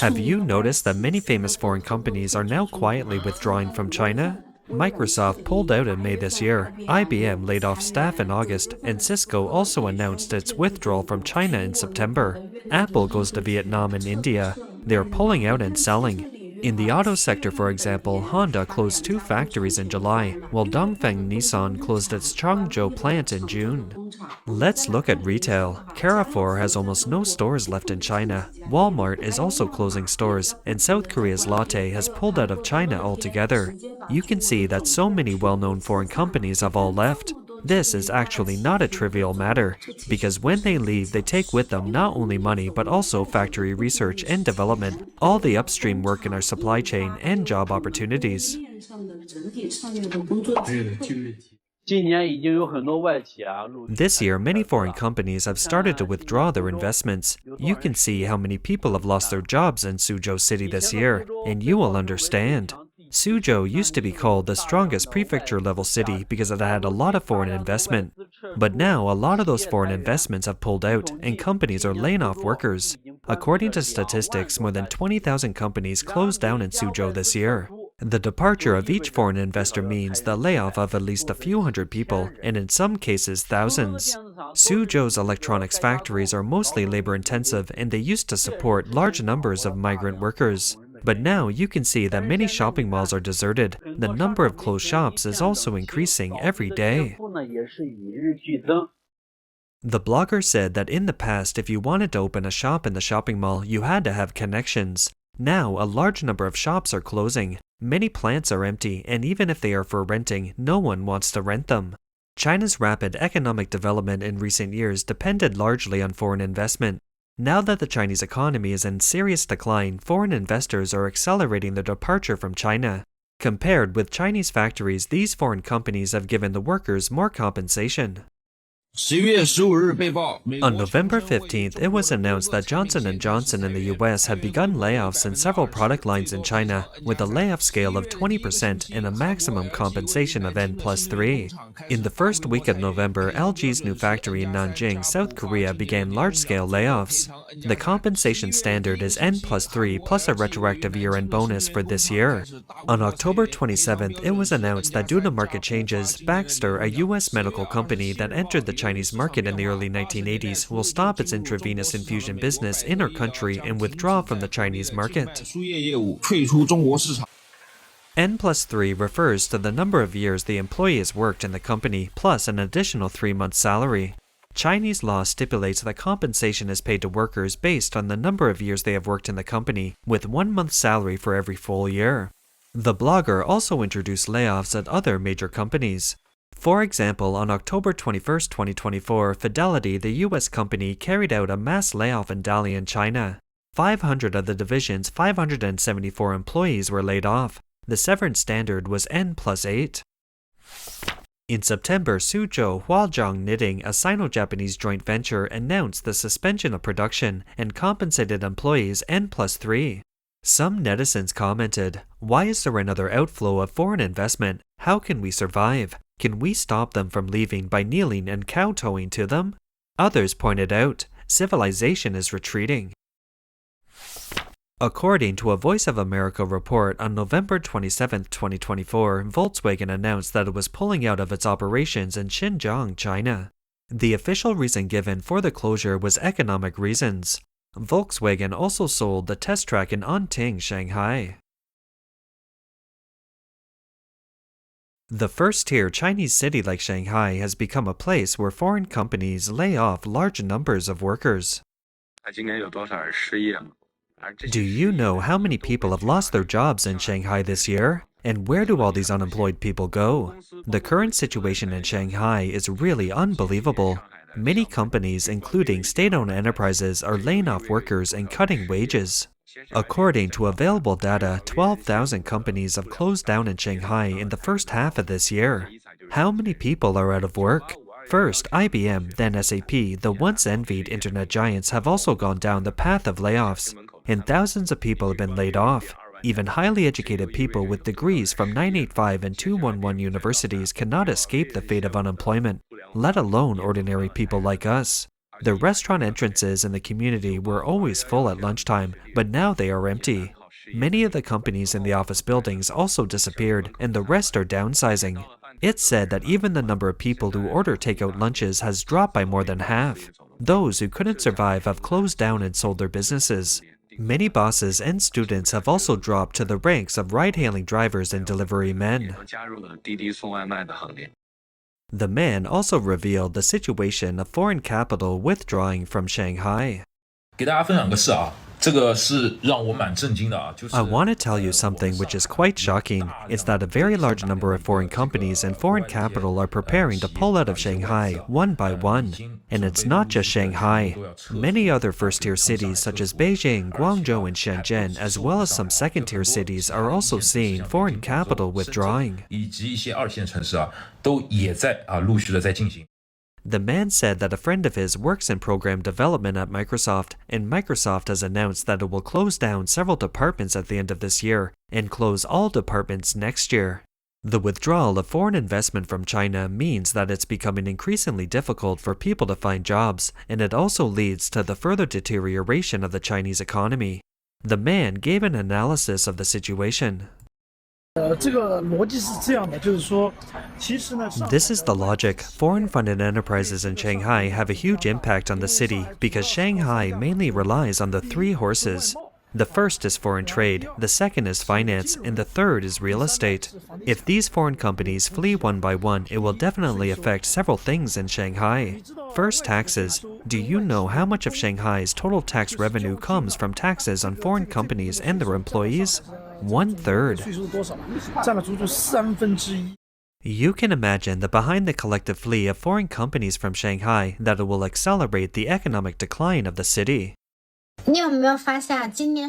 Have you noticed that many famous foreign companies are now quietly withdrawing from China? Microsoft pulled out in May this year, IBM laid off staff in August, and Cisco also announced its withdrawal from China in September. Apple goes to Vietnam and India. They are pulling out and selling. In the auto sector, for example, Honda closed 2 factories in July, while Dongfeng Nissan closed its Changzhou plant in June. Let's look at retail. Carrefour has almost no stores left in China. Walmart is also closing stores, and South Korea's Lotte has pulled out of China altogether. You can see that so many well-known foreign companies have all left. This is actually not a trivial matter, because when they leave, they take with them not only money but also factory research and development, all the upstream work in our supply chain, and job opportunities. This year, many foreign companies have started to withdraw their investments. You can see how many people have lost their jobs in Suzhou City this year, and you will understand. Suzhou used to be called the strongest prefecture-level city because it had a lot of foreign investment. But now, a lot of those foreign investments have pulled out, and companies are laying off workers. According to statistics, more than 20,000 companies closed down in Suzhou this year. The departure of each foreign investor means the layoff of at least a few hundred people, and in some cases, thousands. Suzhou's electronics factories are mostly labor-intensive, and they used to support large numbers of migrant workers. But now you can see that many shopping malls are deserted. The number of closed shops is also increasing every day. The blogger said that in the past, if you wanted to open a shop in the shopping mall, you had to have connections. Now, a large number of shops are closing. Many plants are empty, and even if they are for renting, no one wants to rent them. China's rapid economic development in recent years depended largely on foreign investment. Now that the Chinese economy is in serious decline, foreign investors are accelerating their departure from China. Compared with Chinese factories, these foreign companies have given the workers more compensation. On November 15th, it was announced that Johnson & Johnson in the US had begun layoffs in several product lines in China, with a layoff scale of 20% and a maximum compensation of N+3. In the first week of November, LG's new factory in Nanjing, South Korea began large-scale layoffs. The compensation standard is N+3 plus a retroactive year-end bonus for this year. On October 27th, it was announced that due to market changes, Baxter, a US medical company that entered the Chinese market in the early 1980s, will stop its intravenous infusion business in our country and withdraw from the Chinese market. N+3 refers to the number of years the employee has worked in the company, plus an additional 3 months' salary. Chinese law stipulates that compensation is paid to workers based on the number of years they have worked in the company, with 1 month's salary for every full year. The blogger also introduced layoffs at other major companies. For example, on October 21, 2024, Fidelity, the US company, carried out a mass layoff in Dalian, China. 500 of the division's 574 employees were laid off. The severance standard was N+8. In September, Suzhou Huajiang Knitting, a Sino-Japanese joint venture, announced the suspension of production and compensated employees N+3. Some netizens commented, "Why is there another outflow of foreign investment? How can we survive? Can we stop them from leaving by kneeling and kowtowing to them?" Others pointed out, civilization is retreating. According to a Voice of America report on November 27, 2024, Volkswagen announced that it was pulling out of its operations in Xinjiang, China. The official reason given for the closure was economic reasons. Volkswagen also sold the test track in Anting, Shanghai. The first-tier Chinese city like Shanghai has become a place where foreign companies lay off large numbers of workers. Do you know how many people have lost their jobs in Shanghai this year? And where do all these unemployed people go? The current situation in Shanghai is really unbelievable. Many companies, including state-owned enterprises, are laying off workers and cutting wages. According to available data, 12,000 companies have closed down in Shanghai in the first half of this year. How many people are out of work? First, IBM, then SAP, the once envied internet giants, have also gone down the path of layoffs, and thousands of people have been laid off. Even highly educated people with degrees from 985 and 211 universities cannot escape the fate of unemployment, let alone ordinary people like us. The restaurant entrances in the community were always full at lunchtime, but now they are empty. Many of the companies in the office buildings also disappeared, and the rest are downsizing. It's said that even the number of people who order takeout lunches has dropped by more than half. Those who couldn't survive have closed down and sold their businesses. Many bosses and students have also dropped to the ranks of ride-hailing drivers and delivery men. The man also revealed the situation of foreign capital withdrawing from Shanghai. 给大家分享个事啊，这个是让我蛮震惊的啊，就是 I want to tell you something which is quite shocking. It's that a very large number of foreign companies and foreign capital are preparing to pull out of Shanghai one by one. And it's not just Shanghai. Many other first-tier cities such as Beijing, Guangzhou, and Shenzhen, as well as some second-tier cities, are also seeing foreign capital withdrawing. 以及一些二线城市啊，都也在陆续的在进行。 The man said that a friend of his works in program development at Microsoft, and Microsoft has announced that it will close down several departments at the end of this year and close all departments next year. The withdrawal of foreign investment from China means that it's becoming increasingly difficult for people to find jobs, and it also leads to the further deterioration of the Chinese economy. The man gave an analysis of the situation. This is the logic. Foreign-funded enterprises in Shanghai have a huge impact on the city because Shanghai mainly relies on the three horses. The first is foreign trade, the second is finance, and the third is real estate. If these foreign companies flee one by one, it will definitely affect several things in Shanghai. First, taxes. Do you know how much of Shanghai's total tax revenue comes from taxes on foreign companies and their employees? 1/3. You can imagine that behind the collective flee of foreign companies from Shanghai, that it will accelerate the economic decline of the city.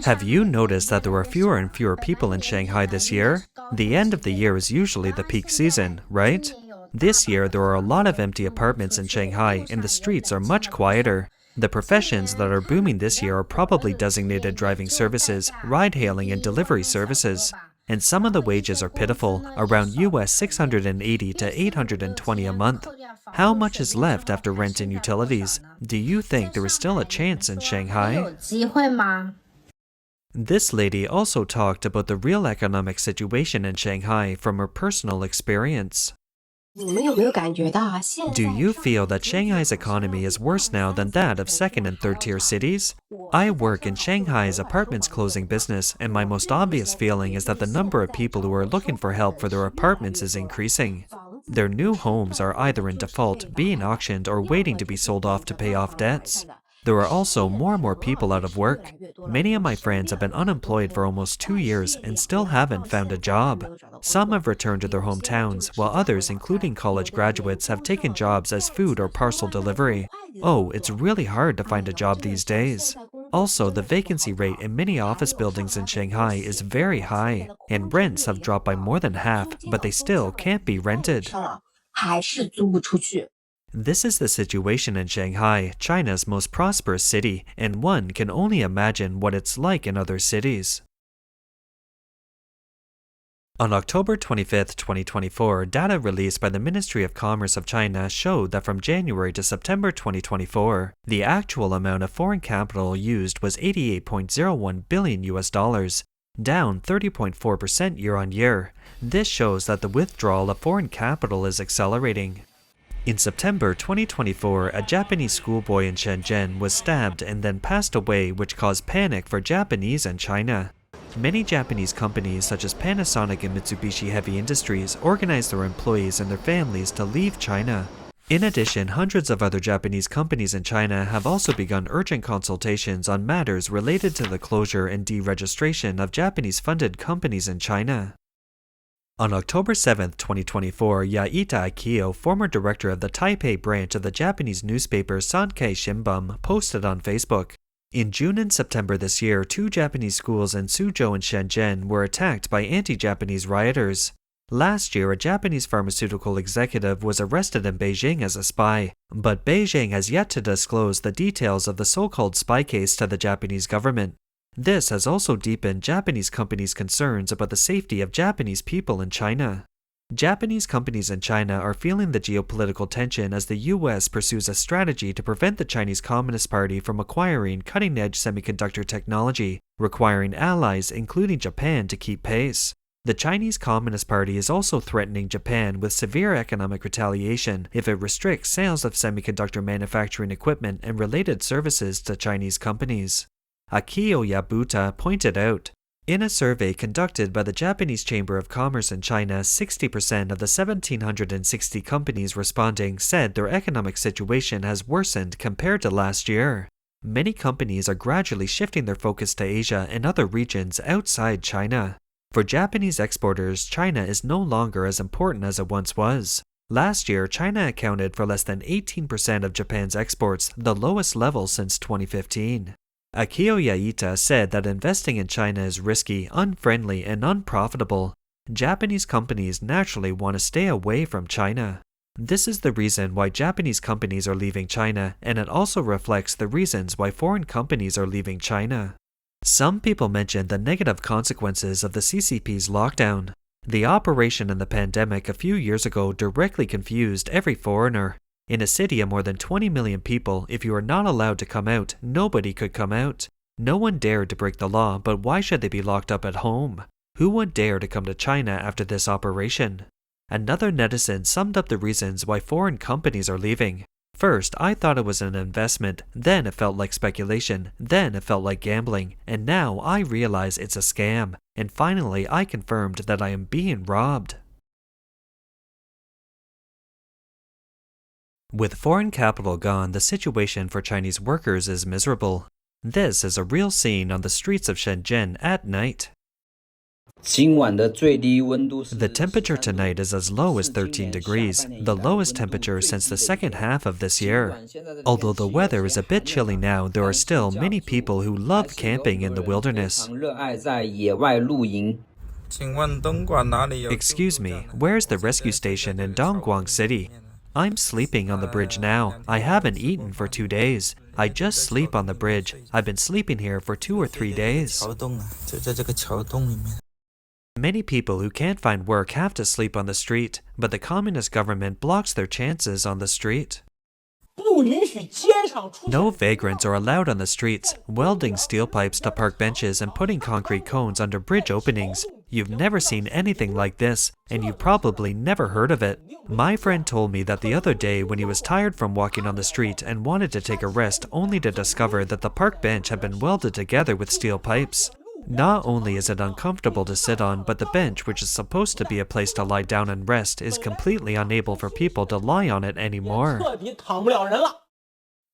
Have you noticed that there are fewer and fewer people in Shanghai this year? The end of the year is usually the peak season, right? This year there are a lot of empty apartments in Shanghai and the streets are much quieter. The professions that are booming this year are probably designated driving services, ride-hailing, and delivery services. And some of the wages are pitiful, around US $680 to $820 a month. How much is left after rent and utilities? Do you think there is still a chance in Shanghai? This lady also talked about the real economic situation in Shanghai from her personal experience. Do you feel that Shanghai's economy is worse now than that of second and third tier cities? I work in Shanghai's apartments closing business, and my most obvious feeling is that the number of people who are looking for help for their apartments is increasing. Their new homes are either in default, being auctioned, or waiting to be sold off to pay off debts. There are also more and more people out of work. Many of my friends have been unemployed for almost 2 years and still haven't found a job. Some have returned to their hometowns, while others, including college graduates, have taken jobs as food or parcel delivery. Oh, it's really hard to find a job these days. Also, the vacancy rate in many office buildings in Shanghai is very high, and rents have dropped by more than half, but they still can't be rented. This is the situation in Shanghai, China's most prosperous city, and one can only imagine what it's like in other cities. On October 25, 2024, data released by the Ministry of Commerce of China showed that from January to September 2024, the actual amount of foreign capital used was $88.01 billion, down 30.4% year-on-year. This shows that the withdrawal of foreign capital is accelerating. In September 2024, a Japanese schoolboy in Shenzhen was stabbed and then passed away, which caused panic for Japanese and China. Many Japanese companies such as Panasonic and Mitsubishi Heavy Industries organized their employees and their families to leave China. In addition, hundreds of other Japanese companies in China have also begun urgent consultations on matters related to the closure and deregistration of Japanese-funded companies in China. On October 7, 2024, Yaita Akio, former director of the Taipei branch of the Japanese newspaper Sankei Shimbun, posted on Facebook. In June and September this year, 2 Japanese schools in Suzhou and Shenzhen were attacked by anti-Japanese rioters. Last year, a Japanese pharmaceutical executive was arrested in Beijing as a spy, but Beijing has yet to disclose the details of the so-called spy case to the Japanese government. This has also deepened Japanese companies' concerns about the safety of Japanese people in China. Japanese companies in China are feeling the geopolitical tension as the US pursues a strategy to prevent the Chinese Communist Party from acquiring cutting-edge semiconductor technology, requiring allies, including Japan, to keep pace. The Chinese Communist Party is also threatening Japan with severe economic retaliation if it restricts sales of semiconductor manufacturing equipment and related services to Chinese companies. Akio Yabuta pointed out, in a survey conducted by the Japanese Chamber of Commerce in China, 60% of the 1,760 companies responding said their economic situation has worsened compared to last year. Many companies are gradually shifting their focus to Asia and other regions outside China. For Japanese exporters, China is no longer as important as it once was. Last year, China accounted for less than 18% of Japan's exports, the lowest level since 2015. Akio Yaita said that investing in China is risky, unfriendly, and unprofitable. Japanese companies naturally want to stay away from China. This is the reason why Japanese companies are leaving China, and it also reflects the reasons why foreign companies are leaving China. Some people mention the negative consequences of the CCP's lockdown. The operation in the pandemic a few years ago directly confused every foreigner. In a city of more than 20 million people, if you are not allowed to come out, nobody could come out. No one dared to break the law, but why should they be locked up at home? Who would dare to come to China after this operation? Another netizen summed up the reasons why foreign companies are leaving. First, I thought it was an investment, then it felt like speculation, then it felt like gambling, and now I realize it's a scam. And finally, I confirmed that I am being robbed. With foreign capital gone, the situation for Chinese workers is miserable. This is a real scene on the streets of Shenzhen at night. The temperature tonight is as low as 13 degrees, the lowest temperature since the second half of this year. Although the weather is a bit chilly now, there are still many people who love camping in the wilderness. Excuse me, where's the rescue station in Dongguan City? I'm sleeping on the bridge now. I haven't eaten for 2 days. I just sleep on the bridge. I've been sleeping here for 2 or 3 days. Many people who can't find work have to sleep on the street, but the communist government blocks their chances on the street. No vagrants are allowed on the streets, welding steel pipes to park benches and putting concrete cones under bridge openings. You've never seen anything like this, and you've probably never heard of it. My friend told me that the other day when he was tired from walking on the street and wanted to take a rest only to discover that the park bench had been welded together with steel pipes. Not only is it uncomfortable to sit on, but the bench, which is supposed to be a place to lie down and rest, is completely unable for people to lie on it anymore.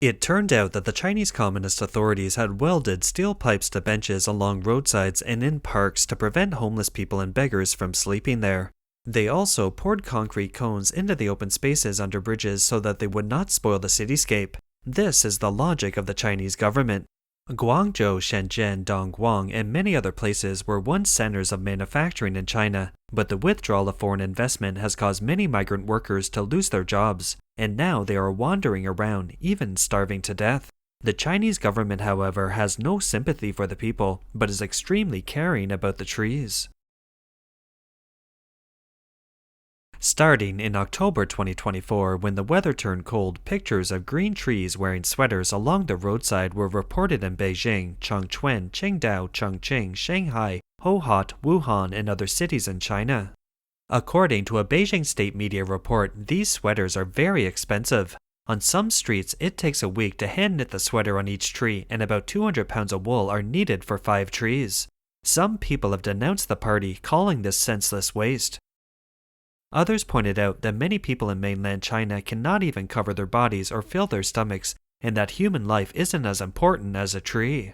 It turned out that the Chinese Communist authorities had welded steel pipes to benches along roadsides and in parks to prevent homeless people and beggars from sleeping there. They also poured concrete cones into the open spaces under bridges so that they would not spoil the cityscape. This is the logic of the Chinese government. Guangzhou, Shenzhen, Dongguan, and many other places were once centers of manufacturing in China, but the withdrawal of foreign investment has caused many migrant workers to lose their jobs, and now they are wandering around, even starving to death. The Chinese government, however, has no sympathy for the people, but is extremely caring about the trees. Starting in October 2024, when the weather turned cold, pictures of green trees wearing sweaters along the roadside were reported in Beijing, Chongqing, Qingdao, Chongqing, Shanghai, Hohhot, Wuhan, and other cities in China. According to a Beijing state media report, these sweaters are very expensive. On some streets, it takes a week to hand knit the sweater on each tree, and about 200 pounds of wool are needed for 5 trees. Some people have denounced the party, calling this senseless waste. Others pointed out that many people in mainland China cannot even cover their bodies or fill their stomachs, and that human life isn't as important as a tree.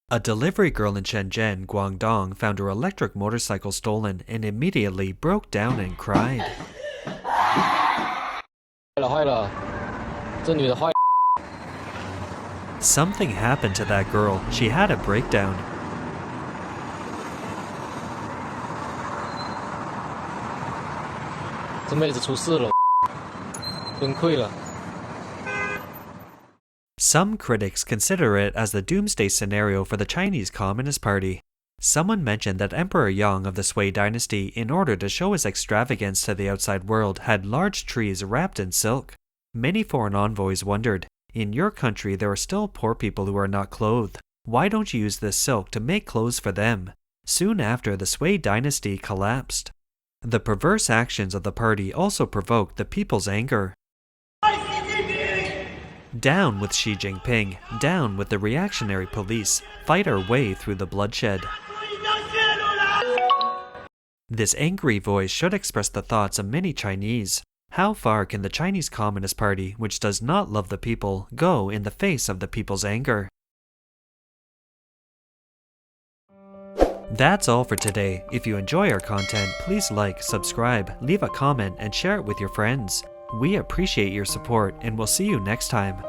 A delivery girl in Shenzhen, Guangdong, found her electric motorcycle stolen and immediately broke down and cried. Something happened to that girl. She had a breakdown. Some critics consider it as the doomsday scenario for the Chinese Communist Party. Someone mentioned that Emperor Yang of the Sui Dynasty, in order to show his extravagance to the outside world, had large trees wrapped in silk. Many foreign envoys wondered, in your country there are still poor people who are not clothed. Why don't you use this silk to make clothes for them? Soon after, the Sui Dynasty collapsed. The perverse actions of the party also provoked the people's anger. Down with Xi Jinping, down with the reactionary police, fight our way through the bloodshed. This angry voice should express the thoughts of many Chinese. How far can the Chinese Communist Party, which does not love the people, go in the face of the people's anger? That's all for today. If you enjoy our content, please like, subscribe, leave a comment, and share it with your friends. We appreciate your support, and we'll see you next time.